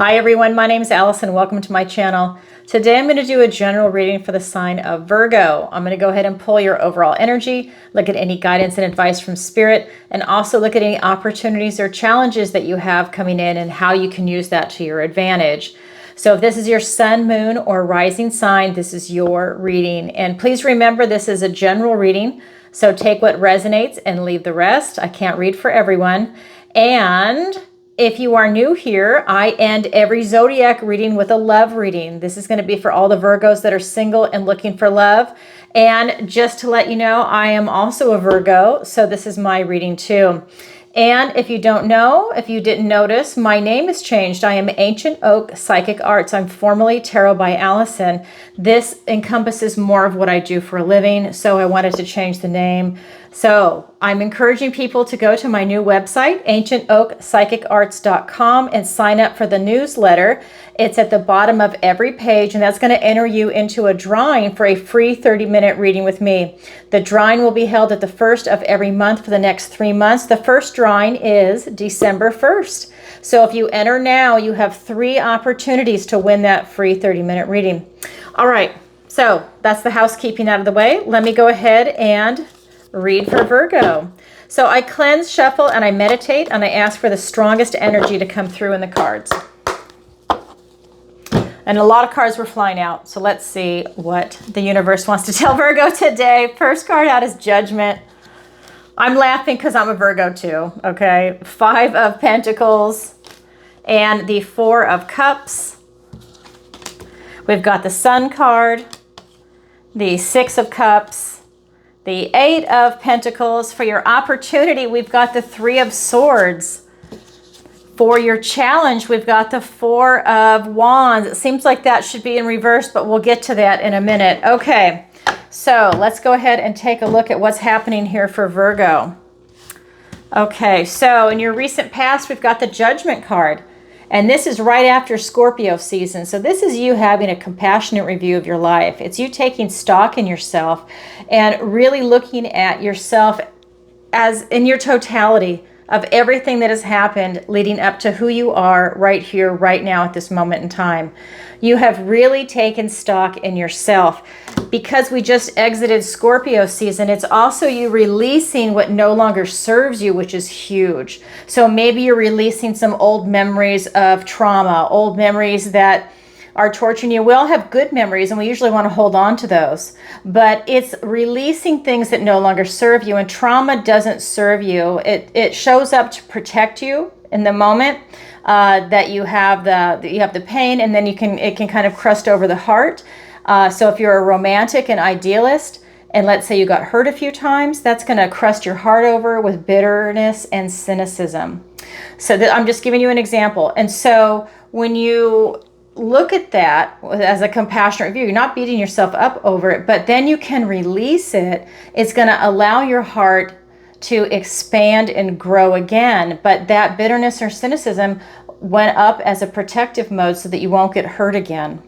Hi everyone, my name is Allison. Welcome to my channel. Today I'm going to do a general reading for the sign of Virgo. I'm going to go ahead and pull your overall energy, look at any guidance and advice from Spirit, and also look at any opportunities or challenges that you have coming in and how you can use that to your advantage. So if this is your sun, moon, or rising sign, this is your reading. And please remember, this is a general reading. So take what resonates and leave the rest. I can't read for everyone. And if you are new here, I end every zodiac reading with a love reading. This is going to be for all the Virgos that are single and looking for love. And just to let you know, I am also a Virgo, so this is my reading too. And if you don't know, if you didn't notice, my name has changed. I am Ancient Oak Psychic Arts. I'm formerly Tarot by Allison. This encompasses more of what I do for a living, so I wanted to change the name. So I'm encouraging people to go to my new website, ancientoakpsychicarts.com, and sign up for the newsletter. It's at the bottom of every page, and that's going to enter you into a drawing for a free 30-minute reading with me. The drawing will be held at the first of every month for the next 3 months. The first drawing is December 1st. So if you enter now, you have 3 opportunities to win that free 30-minute reading. All right, so that's the housekeeping out of the way. Let me go ahead and read for Virgo. So I cleanse, shuffle, and I meditate, and I ask for the strongest energy to come through in the cards. And a lot of cards were flying out. So let's see what the universe wants to tell Virgo today. First card out is Judgment. I'm laughing because I'm a Virgo too, okay? 5 of Pentacles and the 4 of Cups. We've got the Sun card, the 6 of Cups, the 8 of Pentacles. For your opportunity, we've got the 3 of Swords. For your challenge, we've got the 4 of Wands. It seems like that should be in reverse, but we'll get to that in a minute. Okay, so let's go ahead and take a look at what's happening here for Virgo. Okay, so in your recent past, we've got the Judgment card. And this is right after Scorpio season. So this is you having a compassionate review of your life. It's you taking stock in yourself and really looking at yourself as in your totality of everything that has happened leading up to who you are right here, right now at this moment in time. You have really taken stock in yourself. Because we just exited Scorpio season, it's also you releasing what no longer serves you, which is huge. So maybe you're releasing some old memories of trauma, old memories that are torturing you. We all have good memories and we usually want to hold on to those, but it's releasing things that no longer serve you, and trauma doesn't serve you. It shows up to protect you in the moment that you have the pain, and then it can kind of crust over the heart. So if you're a romantic and idealist, and let's say you got hurt a few times, that's going to crust your heart over with bitterness and cynicism. So I'm just giving you an example. And so when you look at that as a compassionate review, you're not beating yourself up over it, but then you can release it. It's going to allow your heart to expand and grow again. But that bitterness or cynicism went up as a protective mode so that you won't get hurt again.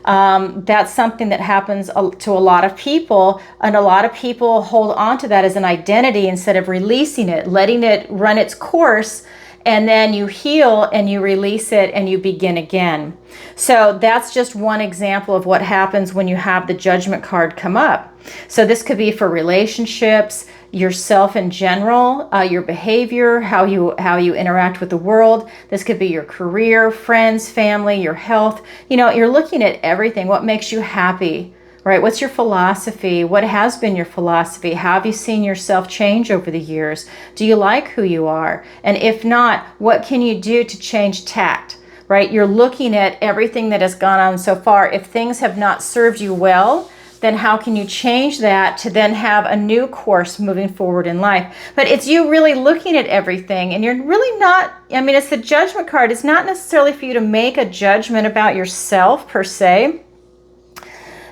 That's something that happens to a lot of people, and a lot of people hold on to that as an identity instead of releasing it, letting it run its course. And then you heal and you release it and you begin again. So that's just one example of what happens when you have the Judgment card come up. So this could be for relationships, yourself in general, your behavior, how you interact with the world. This could be your career, friends, family, your health. You know, you're looking at everything. What makes you happy? Right? What's your philosophy? What has been your philosophy? How have you seen yourself change over the years? Do you like who you are? And if not, what can you do to change tact? Right? You're looking at everything that has gone on so far. If things have not served you well, then how can you change that to then have a new course moving forward in life? But it's you really looking at everything, and you're really not, I mean, it's the Judgment card. It's not necessarily for you to make a judgment about yourself per se.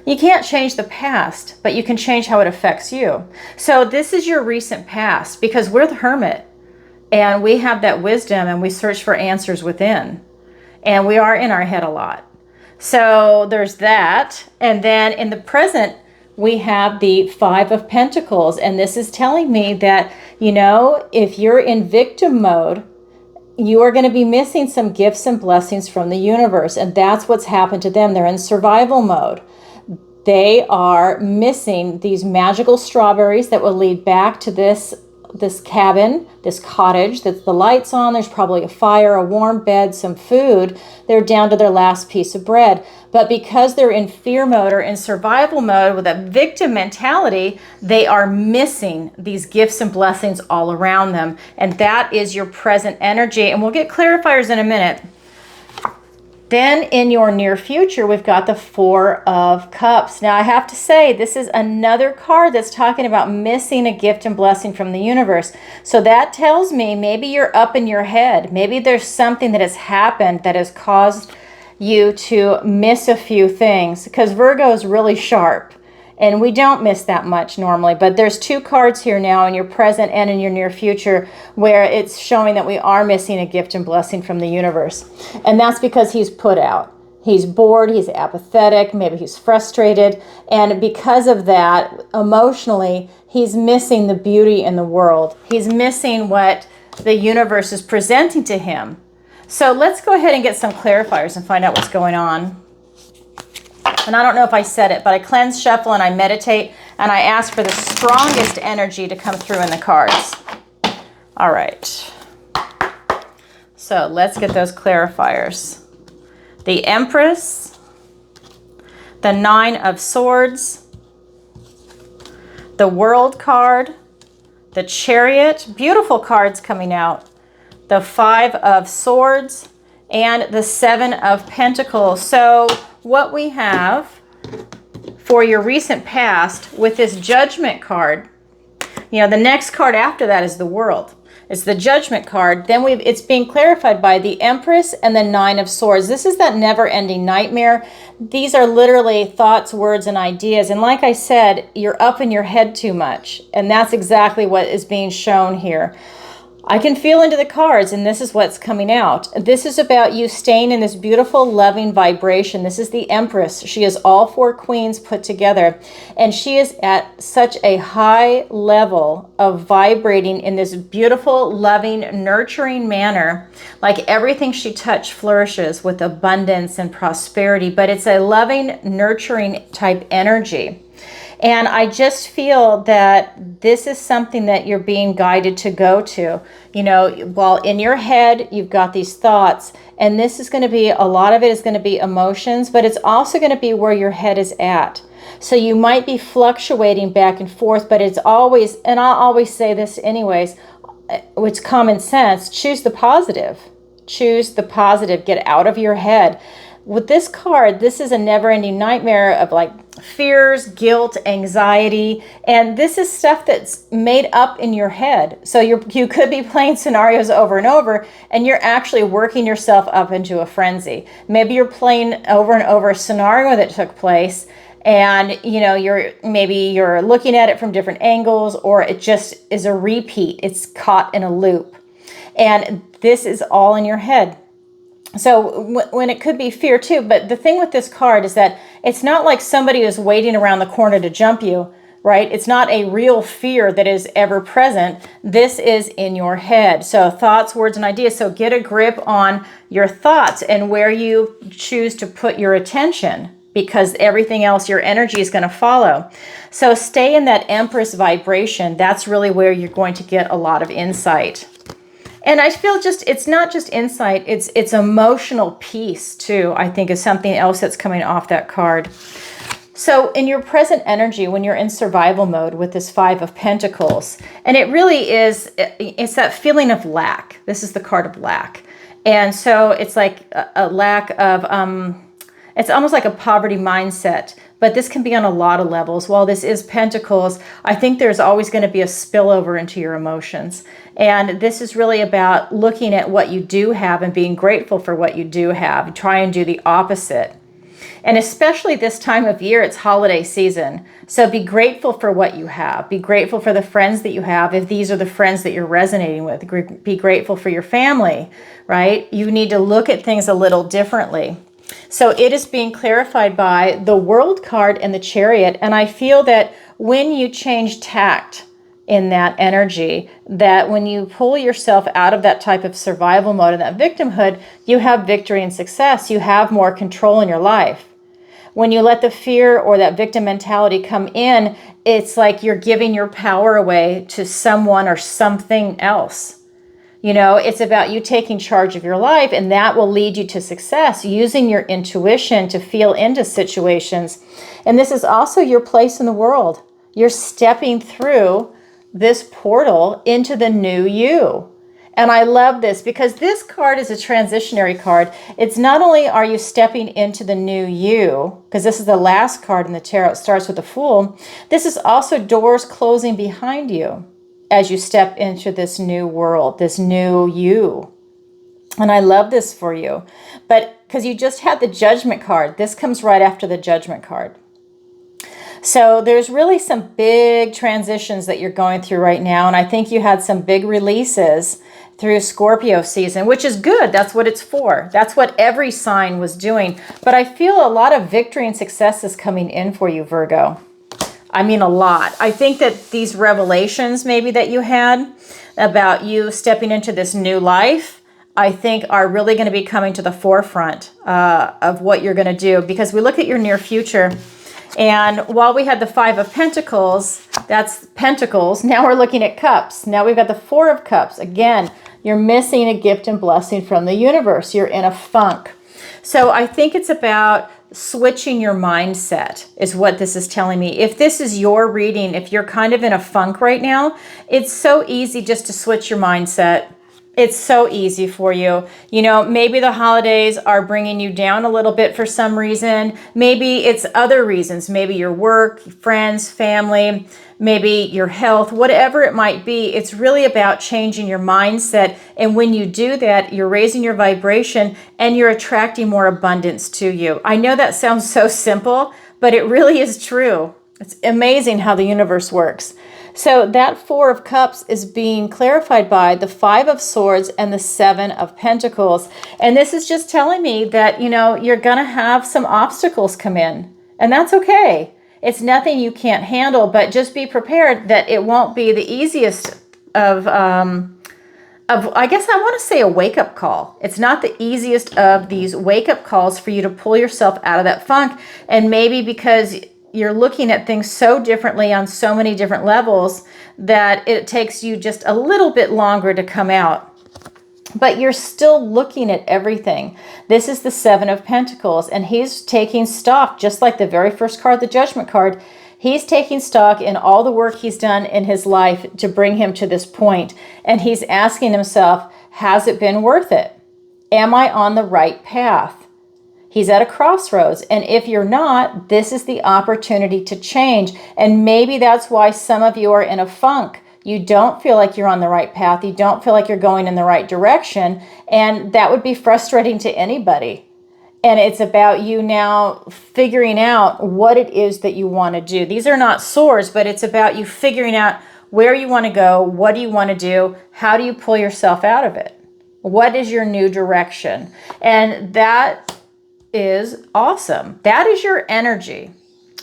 You can't change the past, but you can change how it affects you. So this is your recent past, because we're the hermit and we have that wisdom and we search for answers within, and we are in our head a lot. So there's that. And then in the present, we have the 5 of Pentacles. And this is telling me that, you know, if you're in victim mode, you are going to be missing some gifts and blessings from the universe. And that's what's happened to them. They're in survival mode. They are missing these magical strawberries that will lead back to this cabin, this cottage that's the lights on. There's probably a fire, a warm bed, some food. They're down to their last piece of bread. But because they're in fear mode or in survival mode with a victim mentality, they are missing these gifts and blessings all around them. And that is your present energy. And we'll get clarifiers in a minute. Then in your near future, we've got the Four of Cups. Now I have to say, this is another card that's talking about missing a gift and blessing from the universe. So that tells me maybe you're up in your head. Maybe there's something that has happened that has caused you to miss a few things, because Virgo is really sharp. And we don't miss that much normally, but there's two cards here now in your present and in your near future where it's showing that we are missing a gift and blessing from the universe. And that's because he's put out. He's bored, he's apathetic, maybe he's frustrated. And because of that, emotionally, he's missing the beauty in the world. He's missing what the universe is presenting to him. So let's go ahead and get some clarifiers and find out what's going on. And I don't know if I said it, but I cleanse, shuffle, and I meditate, and I ask for the strongest energy to come through in the cards. All right. So let's get those clarifiers. The Empress, the Nine of Swords, the World card, the Chariot, beautiful cards coming out, the Five of Swords, and the Seven of Pentacles. So what we have for your recent past with this Judgment card, you know, the next card after that is the World. It's the Judgment card. Then it's being clarified by the Empress and the Nine of Swords. This is that never-ending nightmare. These are literally thoughts, words, and ideas. And like I said, you're up in your head too much. And that's exactly what is being shown here. I can feel into the cards, and this is what's coming out. This is about you staying in this beautiful, loving vibration. This is the Empress. She is all four queens put together, and she is at such a high level of vibrating in this beautiful, loving, nurturing manner. Like everything she touches flourishes with abundance and prosperity, but it's a loving, nurturing type energy. And I just feel that this is something that you're being guided to go to. You know, while in your head, you've got these thoughts, and this is going to be, a lot of it is going to be emotions, but it's also going to be where your head is at. So you might be fluctuating back and forth, but it's always, and I'll always say this anyways, it's common sense, choose the positive. Choose the positive, get out of your head. With this card, this is a never-ending nightmare of like fears, guilt, anxiety, and this is stuff that's made up in your head. So you could be playing scenarios over and over, and you're actually working yourself up into a frenzy. Maybe you're playing over and over a scenario that took place, and you know you're looking at it from different angles, or it just is a repeat. It's caught in a loop, and this is all in your head. So when it could be fear too, but the thing with this card is that it's not like somebody is waiting around the corner to jump you, right? It's not a real fear that is ever present. This is in your head. So thoughts, words, and ideas. So get a grip on your thoughts and where you choose to put your attention, because everything else, your energy is going to follow. So stay in that Empress vibration. That's really where you're going to get a lot of insight. And I feel it's not just insight, it's emotional peace too, I think is something else that's coming off that card. So in your present energy, when you're in survival mode with this Five of Pentacles, and it really is, it's that feeling of lack. This is the card of lack. And so it's like a lack of, it's almost like a poverty mindset. But this can be on a lot of levels. While this is Pentacles, I think there's always going to be a spillover into your emotions. And this is really about looking at what you do have and being grateful for what you do have. Try and do the opposite. And especially this time of year, it's holiday season. So be grateful for what you have. Be grateful for the friends that you have, if these are the friends that you're resonating with. Be grateful for your family, right? You need to look at things a little differently. So it is being clarified by the World card and the Chariot. And I feel that when you change tact in that energy, that when you pull yourself out of that type of survival mode and that victimhood, you have victory and success. You have more control in your life. When you let the fear or that victim mentality come in, it's like you're giving your power away to someone or something else. You know, it's about you taking charge of your life, and that will lead you to success, using your intuition to feel into situations. And this is also your place in the world. You're stepping through this portal into the new you. And I love this because this card is a transitionary card. It's not only are you stepping into the new you, because this is the last card in the tarot, it starts with the Fool. This is also doors closing behind you as you step into this new world, this new you. And I love this for you. But because you just had the Judgment card, this comes right after the Judgment card. So there's really some big transitions that you're going through right now. And I think you had some big releases through Scorpio season, which is good. That's what it's for. That's what every sign was doing. But I feel a lot of victory and success is coming in for you, Virgo. I mean, a lot. I think that these revelations maybe that you had about you stepping into this new life, I think are really going to be coming to the forefront of what you're going to do. Because we look at your near future, and while we had the Five of Pentacles, that's Pentacles, now we're looking at Cups. Now we've got the Four of Cups. Again, you're missing a gift and blessing from the universe. You're in a funk. So I think it's about switching your mindset is what this is telling me. If this is your reading, if you're kind of in a funk right now, it's so easy just to switch your mindset. It's so easy for you. You know, maybe the holidays are bringing you down a little bit for some reason. Maybe it's other reasons. Maybe your work, friends, family, maybe your health, whatever it might be. It's really about changing your mindset. And when you do that, you're raising your vibration and you're attracting more abundance to you. I know that sounds so simple, but it really is true. It's amazing how the universe works. So that Four of Cups is being clarified by the Five of Swords and the Seven of Pentacles. And this is just telling me that, you know, you're going to have some obstacles come in. And that's okay. It's nothing you can't handle, but just be prepared that it won't be the easiest of I guess I want to say a wake-up call. It's not the easiest of these wake-up calls for you to pull yourself out of that funk. And maybe because you're looking at things so differently on so many different levels that it takes you just a little bit longer to come out. But you're still looking at everything. This is the Seven of Pentacles, and he's taking stock, just like the very first card, the Judgment card. He's taking stock in all the work he's done in his life to bring him to this point. And he's asking himself, has it been worth it? Am I on the right path? He's at a crossroads, and if you're not, this is the opportunity to change. And maybe that's why some of you are in a funk. You don't feel like you're on the right path. You don't feel like you're going in the right direction, and that would be frustrating to anybody. And it's about you now figuring out what it is that you want to do. These are not swords, but it's about you figuring out where you want to go, what do you want to do, how do you pull yourself out of it? What is your new direction? And that is awesome. That is your energy.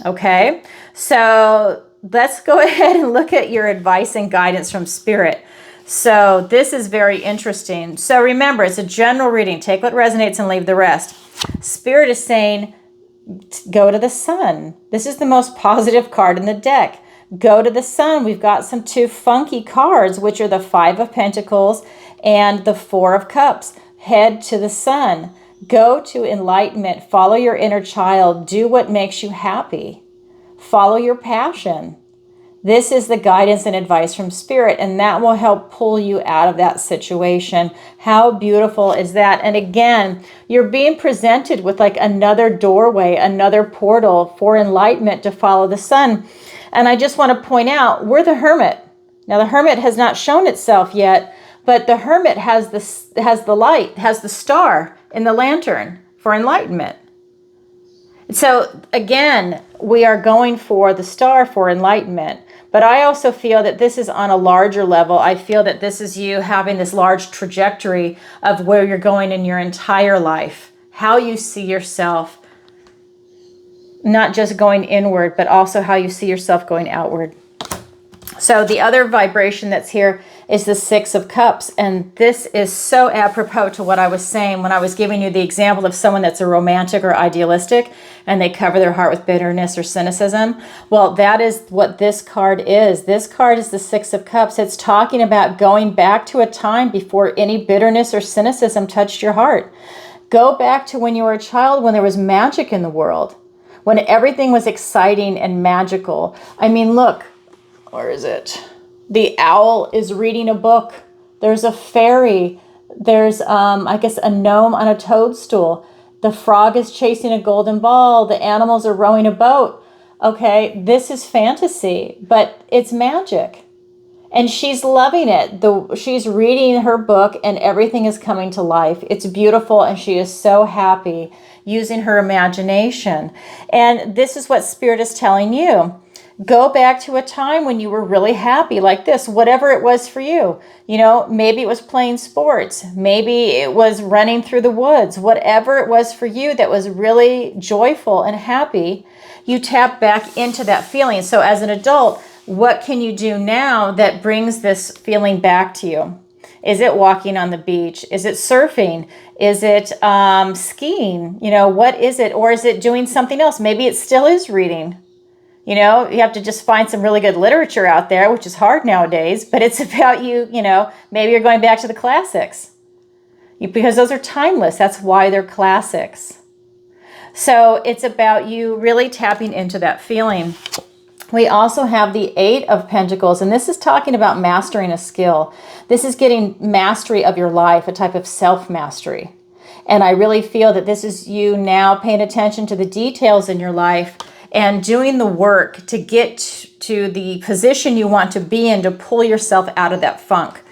Okay, so let's go ahead and look at your advice and guidance from Spirit. So this is very interesting. So remember, it's a general reading. Take what resonates and leave the rest. Spirit is saying, go to the sun. This is the most positive card in the deck. Go to the sun. We've got some two funky cards, which are the Five of Pentacles and the Four of Cups. Head to the sun. Go to enlightenment. Follow your inner child. Do what makes you happy. Follow your passion. This is the guidance and advice from Spirit, and that will help pull you out of that situation. How beautiful is that? And again, you're being presented with like another doorway, another portal for enlightenment to follow the sun. And I just want to point out, we're the Hermit. Now, the Hermit has not shown itself yet, but the Hermit has the light, has the star in the lantern for enlightenment. So again, we are going for the star for enlightenment. But I also feel that this is on a larger level. I feel that this is you having this large trajectory of where you're going in your entire life, how you see yourself, not just going inward, but also how you see yourself going outward. So the other vibration that's here is the Six of Cups. And this is so apropos to what I was saying when I was giving you the example of someone that's a romantic or idealistic and they cover their heart with bitterness or cynicism. Well, that is what this card is. This card is the Six of Cups. It's talking about going back to a time before any bitterness or cynicism touched your heart. Go back to when you were a child, when there was magic in the world, when everything was exciting and magical. I mean, look. Where is it? The owl is reading a book. There's a fairy. There's, I guess, a gnome on a toadstool. The frog is chasing a golden ball. The animals are rowing a boat. Okay, this is fantasy, but it's magic. And she's loving it. She's reading her book and everything is coming to life. It's beautiful and she is so happy using her imagination. And this is what Spirit is telling you. Go back to a time when you were really happy like this, whatever it was for you. You know, maybe it was playing sports. Maybe it was running through the woods. Whatever it was for you that was really joyful and happy, you tap back into that feeling. So as an adult, what can you do now that brings this feeling back to you? Is it walking on the beach? Is it surfing? Is it skiing? You know, what is it? Or is it doing something else? Maybe it still is reading. You know, you have to just find some really good literature out there, which is hard nowadays, but it's about you, you know, maybe you're going back to the classics because those are timeless. That's why they're classics. So it's about you really tapping into that feeling. We also have the Eight of Pentacles, and this is talking about mastering a skill. This is getting mastery of your life, a type of self-mastery. And I really feel that this is you now paying attention to the details in your life and doing the work to get to the position you want to be in, to pull yourself out of that funk,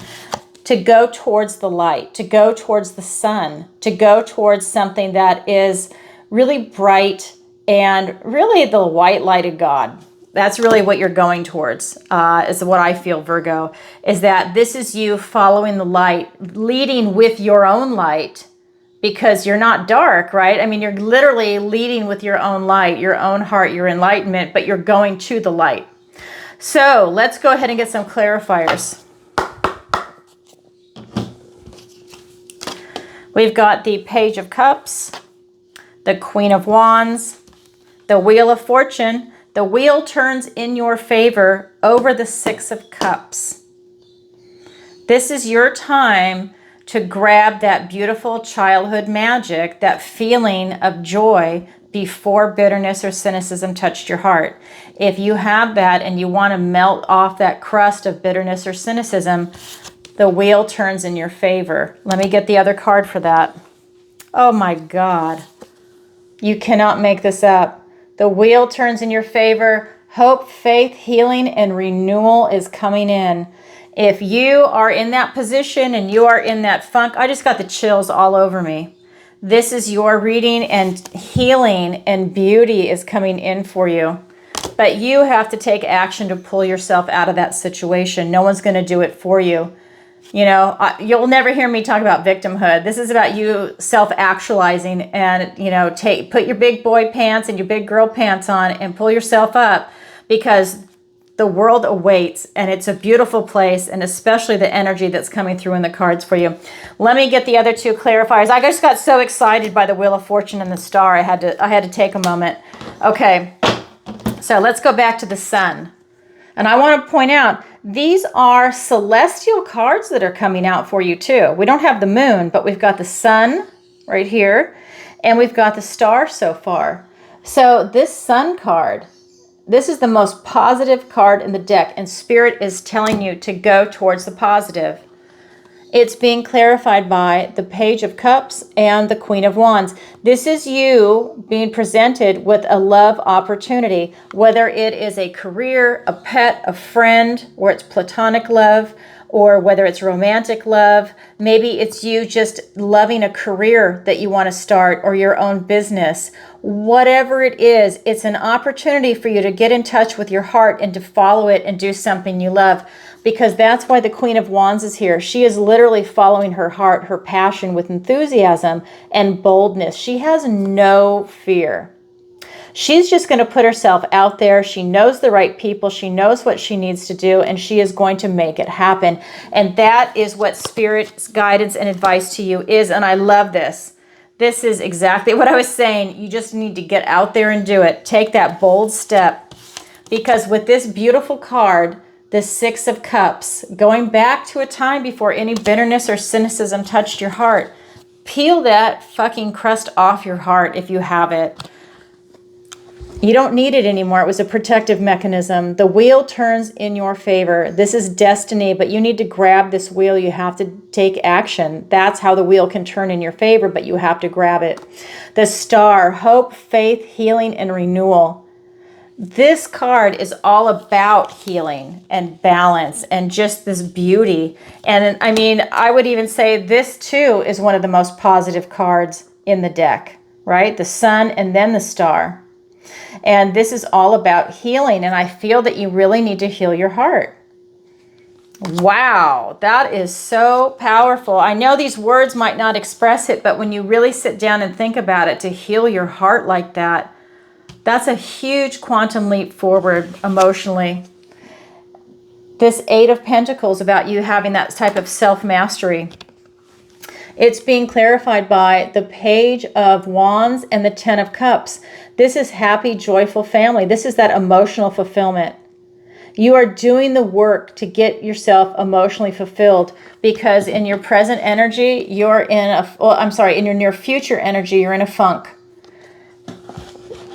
to go towards the light, to go towards the sun, to go towards something that is really bright and really the white light of God. That's really what you're going towards, is what I feel, Virgo, is that this is you following the light, leading with your own light, because you're not dark, right? I mean, you're literally leading with your own light, your own heart, your enlightenment, but you're going to the light. So let's go ahead and get some clarifiers. We've got the Page of Cups, the Queen of Wands, the Wheel of Fortune. The wheel turns in your favor over the Six of Cups. This is your time to grab that beautiful childhood magic, that feeling of joy before bitterness or cynicism touched your heart. If you have that and you want to melt off that crust of bitterness or cynicism, the wheel turns in your favor. Let me get the other card for that. Oh my God. You cannot make this up. The wheel turns in your favor. Hope, faith, healing, and renewal is coming in. If you are in that position and you are in that funk, I just got the chills all over me. This is your reading, and healing and beauty is coming in for you. But you have to take action to pull yourself out of that situation. No one's going to do it for you. You know, you'll never hear me talk about victimhood. This is about you self-actualizing and, you know, put your big boy pants and your big girl pants on and pull yourself up, because the world awaits, and it's a beautiful place, and especially the energy that's coming through in the cards for you. Let me get the other two clarifiers. I just got so excited by the Wheel of Fortune and the Star. I had to take a moment. Okay, so let's go back to the Sun. And I want to point out, these are celestial cards that are coming out for you too. We don't have the moon, but we've got the sun right here, and we've got the star so far. So this Sun card, this is the most positive card in the deck, and Spirit is telling you to go towards the positive. It's being clarified by the Page of Cups and the Queen of Wands. This is you being presented with a love opportunity, whether it is a career, a pet, a friend, or it's platonic love, or whether it's romantic love. Maybe it's you just loving a career that you want to start, or your own business. Whatever it is, it's an opportunity for you to get in touch with your heart and to follow it and do something you love. Because that's why the Queen of Wands is here. She is literally following her heart, her passion, with enthusiasm and boldness. She has no fear. She's just going to put herself out there. She knows the right people. She knows what she needs to do, and she is going to make it happen. And that is what Spirit's guidance and advice to you is. And I love this. This is exactly what I was saying. You just need to get out there and do it. Take that bold step. Because with this beautiful card, the Six of Cups, going back to a time before any bitterness or cynicism touched your heart, peel that fucking crust off your heart if you have it. You don't need it anymore. It was a protective mechanism. The wheel turns in your favor. This is destiny, but you need to grab this wheel. You have to take action. That's how the wheel can turn in your favor, but you have to grab it. The Star, hope, faith, healing, and renewal. This card is all about healing and balance and just this beauty. And I mean, I would even say this too is one of the most positive cards in the deck, right? The Sun and then the Star. And this is all about healing. And I feel that you really need to heal your heart. Wow, that is so powerful. I know these words might not express it, but when you really sit down and think about it, to heal your heart like that, that's a huge quantum leap forward emotionally. This Eight of Pentacles about you having that type of self-mastery. It's being clarified by the Page of Wands and the Ten of Cups. This is happy, joyful family. This is that emotional fulfillment. You are doing the work to get yourself emotionally fulfilled, because in your present energy, you're in a, well, I'm sorry, in your near future energy, you're in a funk.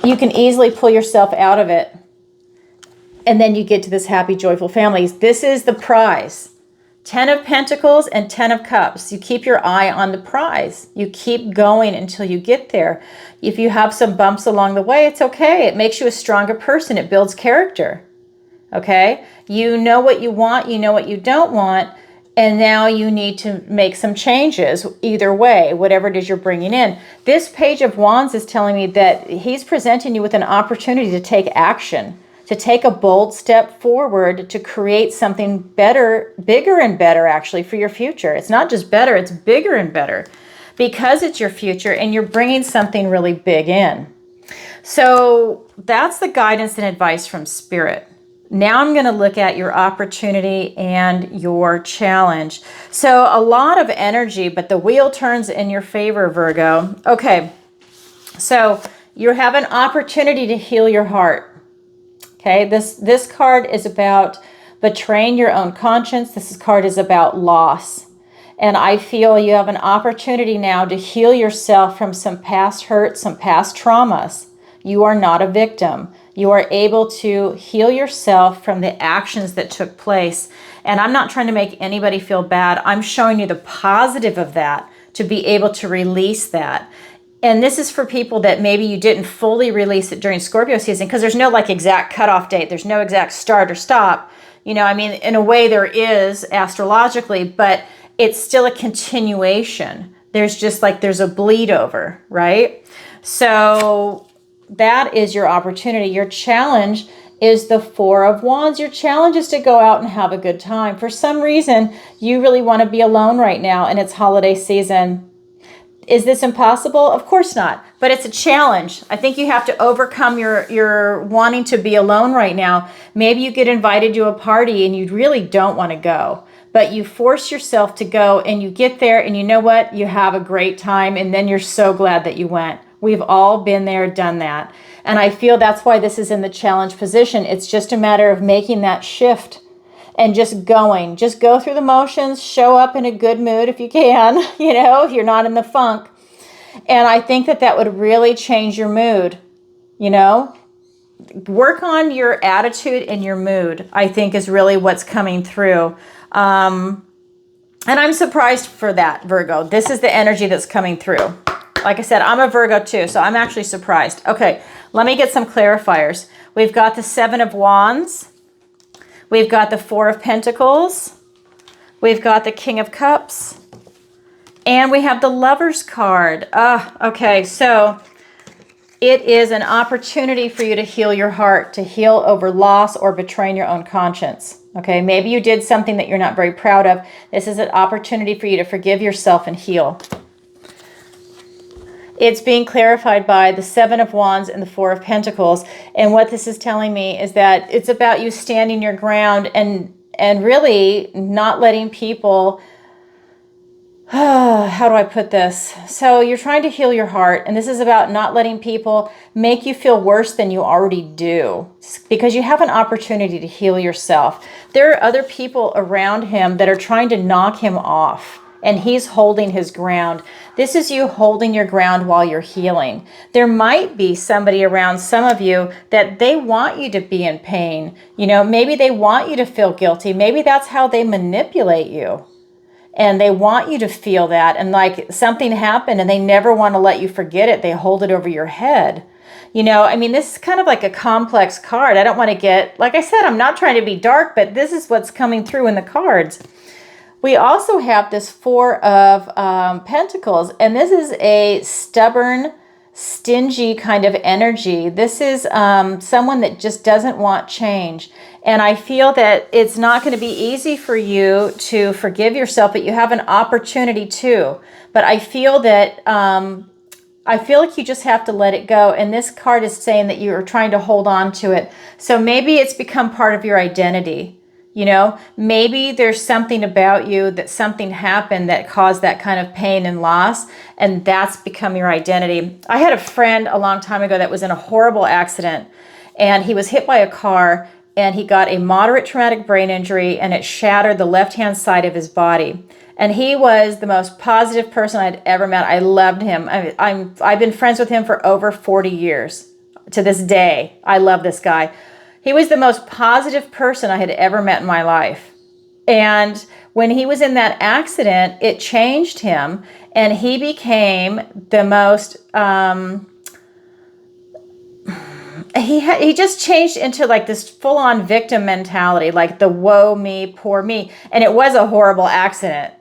You can easily pull yourself out of it. And then you get to this happy, joyful families. This is the prize. 10 of Pentacles and 10 of Cups. You keep your eye on the prize. You keep going until you get there. If you have some bumps along the way, it's okay. It makes you a stronger person. It builds character. Okay? You know what you want. You know what you don't want. And now you need to make some changes either way, whatever it is you're bringing in. This Page of Wands is telling me that he's presenting you with an opportunity to take action, to take a bold step forward to create something better, bigger and better actually for your future. It's not just better, it's bigger and better because it's your future and you're bringing something really big in. So that's the guidance and advice from Spirit. Now I'm going to look at your opportunity and your challenge. So a lot of energy, but the wheel turns in your favor, Virgo. Okay, so you have an opportunity to heal your heart. Okay, this card is about betraying your own conscience. This card is about loss. And I feel you have an opportunity now to heal yourself from some past hurt, some past traumas. You are not a victim. You are able to heal yourself from the actions that took place. And I'm not trying to make anybody feel bad. I'm showing you the positive of that to be able to release that. And this is for people that maybe you didn't fully release it during Scorpio season, because there's no like exact cutoff date. There's no exact start or stop. You know, I mean, in a way there is astrologically, but it's still a continuation. There's just like, there's a bleed over, right? So that is your opportunity. Your challenge is the Four of Wands. Your challenge is to go out and have a good time. For some reason, you really want to be alone right now and it's holiday season. Is this impossible? Of course not, but it's a challenge. I think you have to overcome your wanting to be alone right now. Maybe you get invited to a party and you really don't want to go, but you force yourself to go and you get there and you know what? You have a great time and then you're so glad that you went. We've all been there, done that. And I feel that's why this is in the challenge position. It's just a matter of making that shift and just going. Just go through the motions, show up in a good mood if you can, you know, if you're not in the funk. And I think that that would really change your mood, you know. Work on your attitude and your mood, I think, is really what's coming through. And I'm surprised for that, Virgo. This is the energy that's coming through. Like I said, I'm a Virgo too, so I'm actually surprised. Okay, let me get some clarifiers. We've got the Seven of Wands. We've got the Four of Pentacles. We've got the King of Cups. And we have the Lover's card. Okay, so it is an opportunity for you to heal your heart, to heal over loss or betraying your own conscience. Okay, maybe you did something that you're not very proud of. This is an opportunity for you to forgive yourself and heal. It's being clarified by the Seven of Wands and the Four of Pentacles. And what this is telling me is that it's about you standing your ground and really not letting people, how do I put this? So you're trying to heal your heart, and this is about not letting people make you feel worse than you already do, because you have an opportunity to heal yourself. There are other people around him that are trying to knock him off, and he's holding his ground. This is you holding your ground while you're healing. There might be somebody around some of you that they want you to be in pain. You know, maybe they want you to feel guilty. Maybe that's how they manipulate you. And they want you to feel that. And like something happened and they never want to let you forget it. They hold it over your head. You know, I mean, this is kind of like a complex card. I don't want to get, like I said, I'm not trying to be dark, but this is what's coming through in the cards. We also have this Four of Pentacles, and this is a stubborn, stingy kind of energy. This is someone that just doesn't want change. And I feel that it's not going to be easy for you to forgive yourself, but you have an opportunity to. But I feel that like you just have to let it go. And this card is saying that you are trying to hold on to it. So maybe it's become part of your identity. You know, maybe there's something about you that something happened that caused that kind of pain and loss, and that's become your identity. I had a friend a long time ago that was in a horrible accident, and he was hit by a car, and he got a moderate traumatic brain injury, and it shattered the left-hand side of his body. And he was the most positive person I'd ever met. I loved him. I've been friends with him for over 40 years. To this day, I love this guy. He was the most positive person I had ever met in my life. And when he was in that accident, it changed him, and he became the most, he just changed into like this full-on victim mentality, like the woe me, poor me. And it was a horrible accident.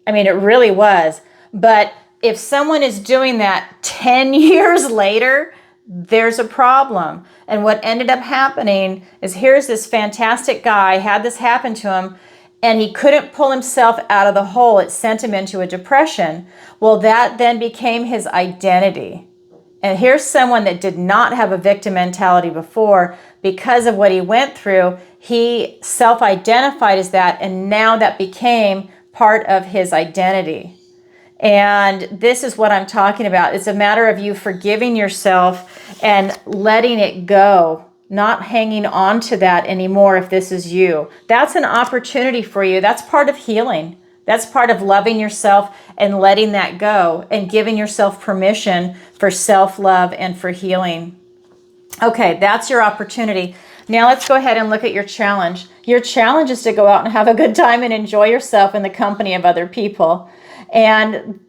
I mean, it really was. But if someone is doing that 10 years later, there's a problem. And what ended up happening is here's this fantastic guy, had this happen to him, and he couldn't pull himself out of the hole. It sent him into a depression. Well, that then became his identity. And here's someone that did not have a victim mentality before. Because of what he went through, he self-identified as that, and now that became part of his identity. And this is what I'm talking about. It's a matter of you forgiving yourself and letting it go, not hanging on to that anymore if this is you. That's an opportunity for you. That's part of healing. That's part of loving yourself and letting that go and giving yourself permission for self-love and for healing. Okay, that's your opportunity. Now let's go ahead and look at your challenge. Your challenge is to go out and have a good time and enjoy yourself in the company of other people. And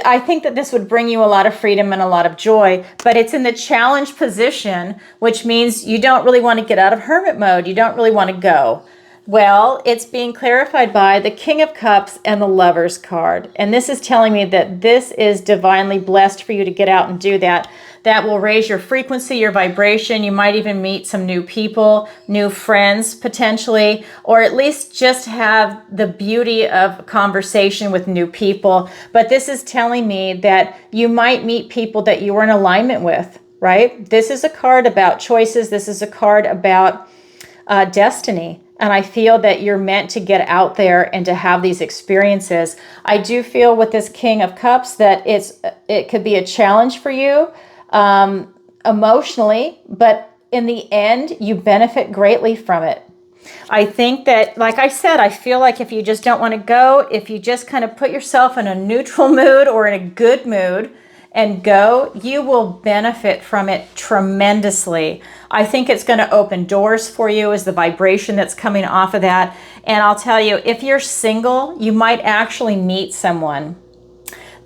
I think that this would bring you a lot of freedom and a lot of joy, but it's in the challenge position, which means you don't really want to get out of hermit mode. You don't really want to go. Well, it's being clarified by the King of Cups and the Lover's card. And this is telling me that this is divinely blessed for you to get out and do that. That will raise your frequency, your vibration. You might even meet some new people, new friends potentially, or at least just have the beauty of conversation with new people. But this is telling me that you might meet people that you were in alignment with, right? This is a card about choices. This is a card about destiny. And I feel that you're meant to get out there and to have these experiences. I do feel with this King of Cups that it could be a challenge for you emotionally, but in the end, you benefit greatly from it. I think that, like I said, I feel like if you just don't want to go, if you just kind of put yourself in a neutral mood or in a good mood and go, you will benefit from it tremendously. I think it's going to open doors for you as the vibration that's coming off of that. And I'll tell you, if you're single, you might actually meet someone.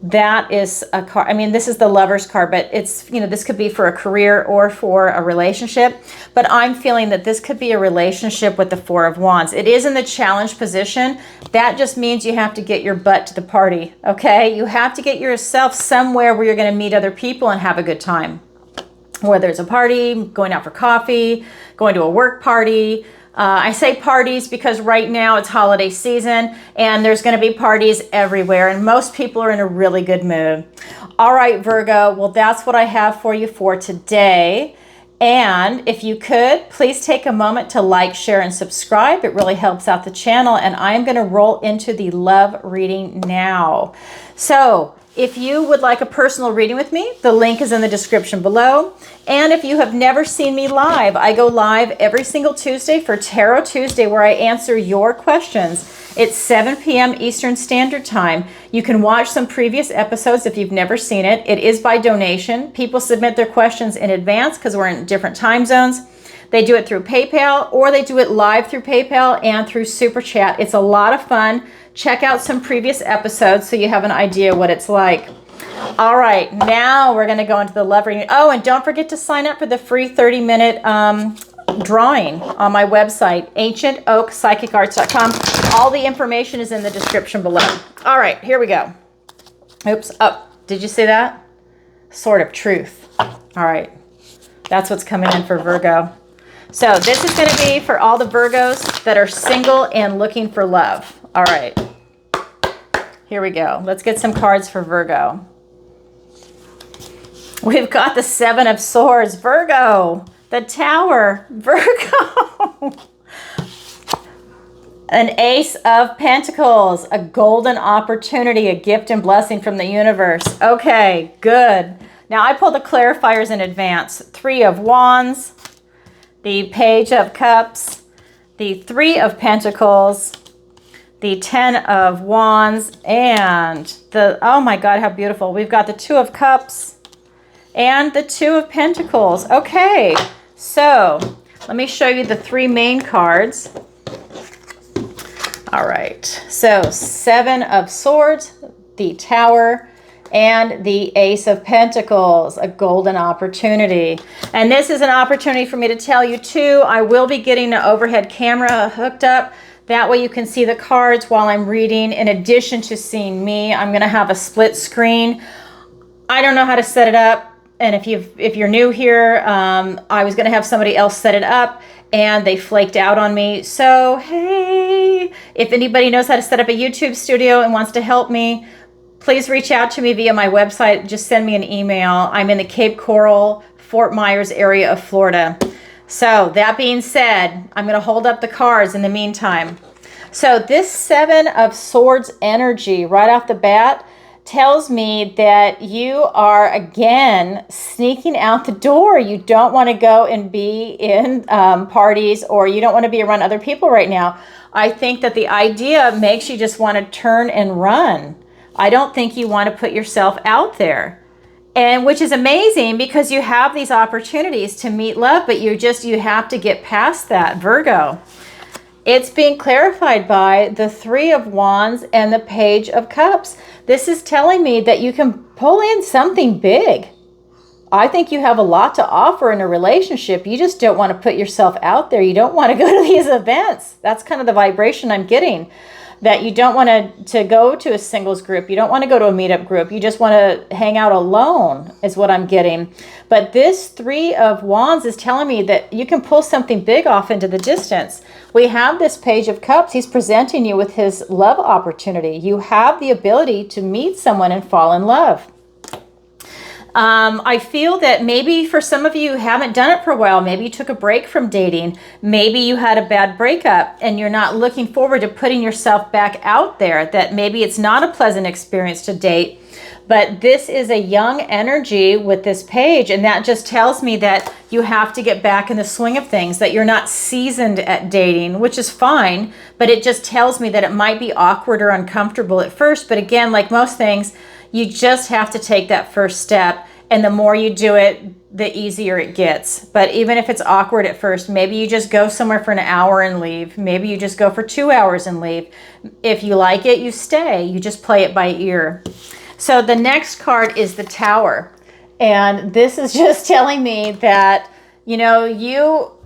That is a card. I mean, this is the Lover's card, but it's, you know, this could be for a career or for a relationship. But I'm feeling that this could be a relationship with the Four of Wands. It is in the challenge position. That just means you have to get your butt to the party, okay? You have to get yourself somewhere where you're going to meet other people and have a good time. Whether it's a party, going out for coffee, going to a work party, I say parties because right now it's holiday season and there's going to be parties everywhere and most people are in a really good mood. All right, Virgo, well, that's what I have for you for today. And if you could, please take a moment to like, share, and subscribe. It really helps out the channel. And I'm going to roll into the love reading now. So if you would like a personal reading with me, the link is in the description below. And if you have never seen me live, I go live every single Tuesday for Tarot Tuesday where I answer your questions. It's 7 p.m. Eastern Standard Time. You can watch some previous episodes if you've never seen it. It is by donation. People submit their questions in advance because we're in different time zones. They do it through PayPal or they do it live through PayPal and through Super Chat. It's a lot of fun. Check out some previous episodes so you have an idea what it's like. All right, now we're going to go into the love reading. Oh, and don't forget to sign up for the free 30-minute drawing on my website, ancientoakpsychicarts.com. All the information is in the description below. All right, here we go. Oops. Oh, did you see that? Sword of Truth. All right, that's what's coming in for Virgo. So this is going to be for all the Virgos that are single and looking for love. All right, here we go. Let's get some cards for Virgo. We've got the Seven of Swords, Virgo, the Tower, Virgo, an Ace of Pentacles, a golden opportunity, a gift and blessing from the universe. Okay, good. Now I pulled the clarifiers in advance. Three of Wands, the Page of Cups, the Three of Pentacles, the Ten of Wands, and the, oh my God, how beautiful. We've got the Two of Cups and the Two of Pentacles. Okay, so let me show you the three main cards. All right, so Seven of Swords, the Tower, and the Ace of Pentacles, a golden opportunity. And this is an opportunity for me to tell you too, I will be getting an overhead camera hooked up. That way you can see the cards while I'm reading. In addition to seeing me, I'm going to have a split screen. I don't know how to set it up. And if you're new here, I was going to have somebody else set it up and they flaked out on me. So, hey, if anybody knows how to set up a YouTube studio and wants to help me, please reach out to me via my website. Just send me an email. I'm in the Cape Coral, Fort Myers area of Florida. So that being said, I'm going to hold up the cards in the meantime. So this Seven of Swords energy right off the bat tells me that you are again sneaking out the door. You don't want to go and be in parties, or you don't want to be around other people right now. I think that the idea makes you just want to turn and run. I don't think you want to put yourself out there. And which is amazing because you have these opportunities to meet love, but you have to get past that, Virgo. It's being clarified by the Three of Wands and the Page of Cups. This is telling me that you can pull in something big. I think you have a lot to offer in a relationship. You just don't want to put yourself out there. You don't want to go to these events. That's kind of the vibration I'm getting. That you don't want to go to a singles group. You don't want to go to a meetup group. You just want to hang out alone is what I'm getting. But this Three of Wands is telling me that you can pull something big off into the distance. We have this Page of Cups. He's presenting you with his love opportunity. You have the ability to meet someone and fall in love. I feel that maybe for some of you who haven't done it for a while, maybe you took a break from dating, maybe you had a bad breakup and you're not looking forward to putting yourself back out there, that maybe it's not a pleasant experience to date, but this is a young energy with this page, and that just tells me that you have to get back in the swing of things, that you're not seasoned at dating, which is fine, but it just tells me that it might be awkward or uncomfortable at first, but again, like most things, you just have to take that first step, and the more you do it, the easier it gets. But even if it's awkward at first, maybe you just go somewhere for an hour and leave. Maybe you just go for 2 hours and leave. If you like it, you stay. You just play it by ear. So the next card is the Tower. And this is just telling me that, you know,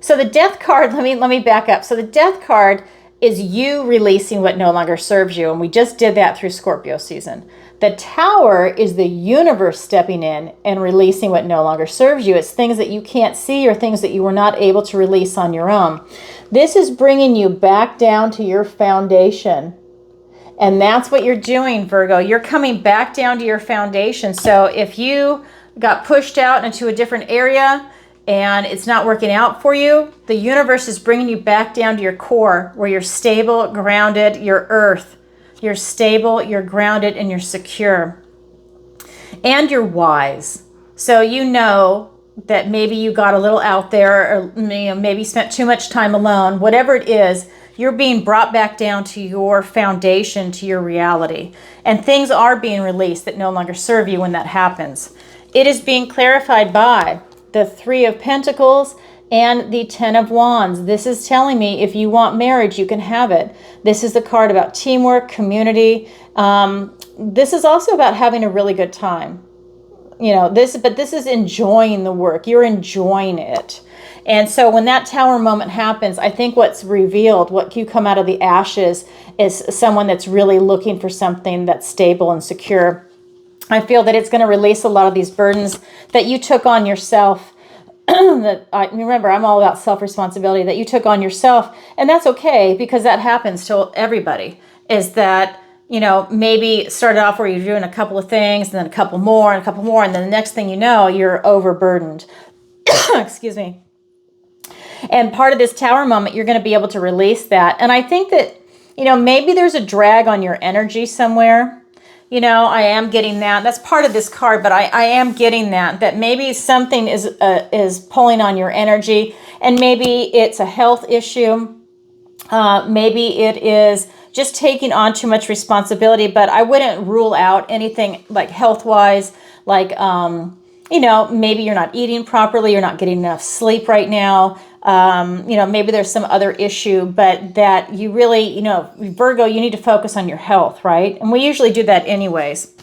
so the Death card, let me back up. So the Death card is you releasing what no longer serves you. And we just did that through Scorpio season. The Tower is the universe stepping in and releasing what no longer serves you. It's things that you can't see or things that you were not able to release on your own. This is bringing you back down to your foundation. And that's what you're doing, Virgo. You're coming back down to your foundation. So if you got pushed out into a different area and it's not working out for you, the universe is bringing you back down to your core where you're stable, grounded, your earth. You're stable, you're grounded, and you're secure. And you're wise. So you know that maybe you got a little out there, or maybe spent too much time alone. Whatever it is, you're being brought back down to your foundation, to your reality. And things are being released that no longer serve you when that happens. It is being clarified by the Three of Pentacles and the Ten of Wands. This is telling me if you want marriage, you can have it. This is the card about teamwork, community. This is also about having a really good time. But this is enjoying the work. You're enjoying it. And so when that Tower moment happens, I think what's revealed, what you come out of the ashes, is someone that's really looking for something that's stable and secure. I feel that it's going to release a lot of these burdens that you took on yourself. Remember, I'm all about self-responsibility, that you took on yourself. And that's okay, because that happens to everybody. Is that, maybe it started off where you're doing a couple of things, and then a couple more, and a couple more. And then the next thing you know, you're overburdened. Excuse me. And part of this Tower moment, you're going to be able to release that. And I think that, maybe there's a drag on your energy somewhere. I am getting that. That's part of this card, but I am getting that maybe something is pulling on your energy, and maybe it's a health issue. Maybe it is just taking on too much responsibility, but I wouldn't rule out anything like health-wise, like, maybe you're not eating properly, you're not getting enough sleep right now. Maybe there's some other issue, but that you really, Virgo, you need to focus on your health, right? And we usually do that anyways.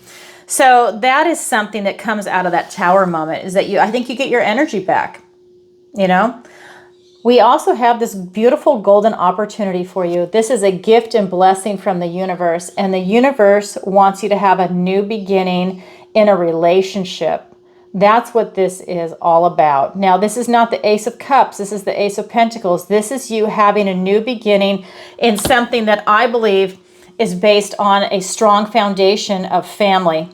So that is something that comes out of that Tower moment, is that I think you get your energy back, We also have this beautiful golden opportunity for you. This is a gift and blessing from the universe, and the universe wants you to have a new beginning in a relationship. That's what this is all about. Now, this is not the Ace of Cups. This is the Ace of Pentacles. This is you having a new beginning in something that I believe is based on a strong foundation of family.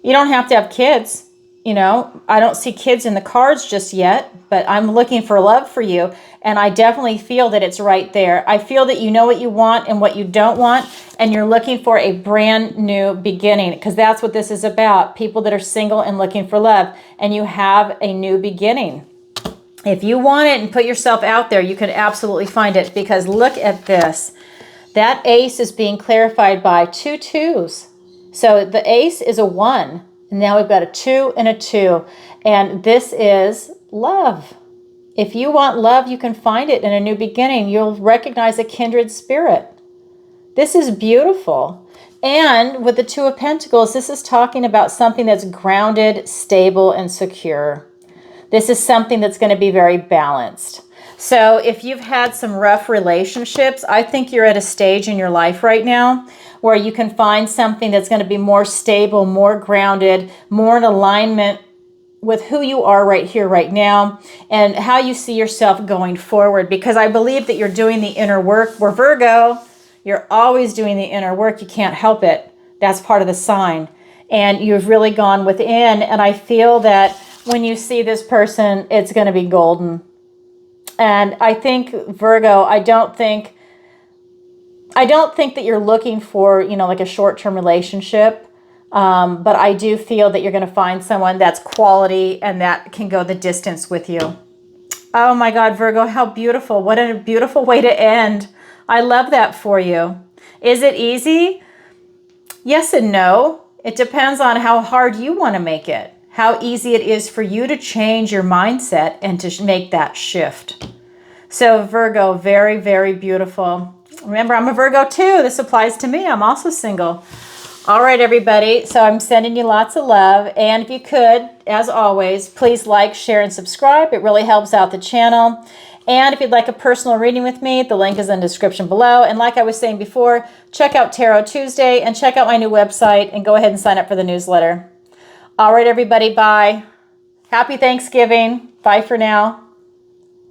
You don't have to have kids. I don't see kids in the cards just yet, but I'm looking for love for you. And I definitely feel that it's right there. I feel that you know what you want and what you don't want, and you're looking for a brand new beginning, because that's what this is about. People that are single and looking for love, and you have a new beginning. If you want it and put yourself out there, you can absolutely find it, because look at this. That ace is being clarified by 2 2s. So the ace is a 1. And now we've got a 2 and a 2. And this is love. If you want love, you can find it in a new beginning. You'll recognize a kindred spirit. This is beautiful. And with the 2 of Pentacles, this is talking about something that's grounded, stable, and secure. This is something that's going to be very balanced. So if you've had some rough relationships, I think you're at a stage in your life right now where you can find something that's going to be more stable, more grounded, more in alignment with who you are right here, right now, and how you see yourself going forward. Because I believe that you're doing the inner work. We're Virgo. You're always doing the inner work. You can't help it. That's part of the sign. And you've really gone within. And I feel that when you see this person, it's going to be golden. And I think, Virgo, I don't think that you're looking for, like a short-term relationship. But I do feel that you're going to find someone that's quality and that can go the distance with you. Oh my God, Virgo, how beautiful. What a beautiful way to end. I love that for you. Is it easy? Yes and no. It depends on how hard you want to make it. How easy it is for you to change your mindset and to make that shift. So Virgo, very, very beautiful. Remember, I'm a Virgo too. This applies to me. I'm also single. All right, everybody. So I'm sending you lots of love. And if you could, as always, please like, share, and subscribe. It really helps out the channel. And if you'd like a personal reading with me, the link is in the description below. And like I was saying before, check out Tarot Tuesday and check out my new website and go ahead and sign up for the newsletter. All right, everybody. Bye. Happy Thanksgiving. Bye for now.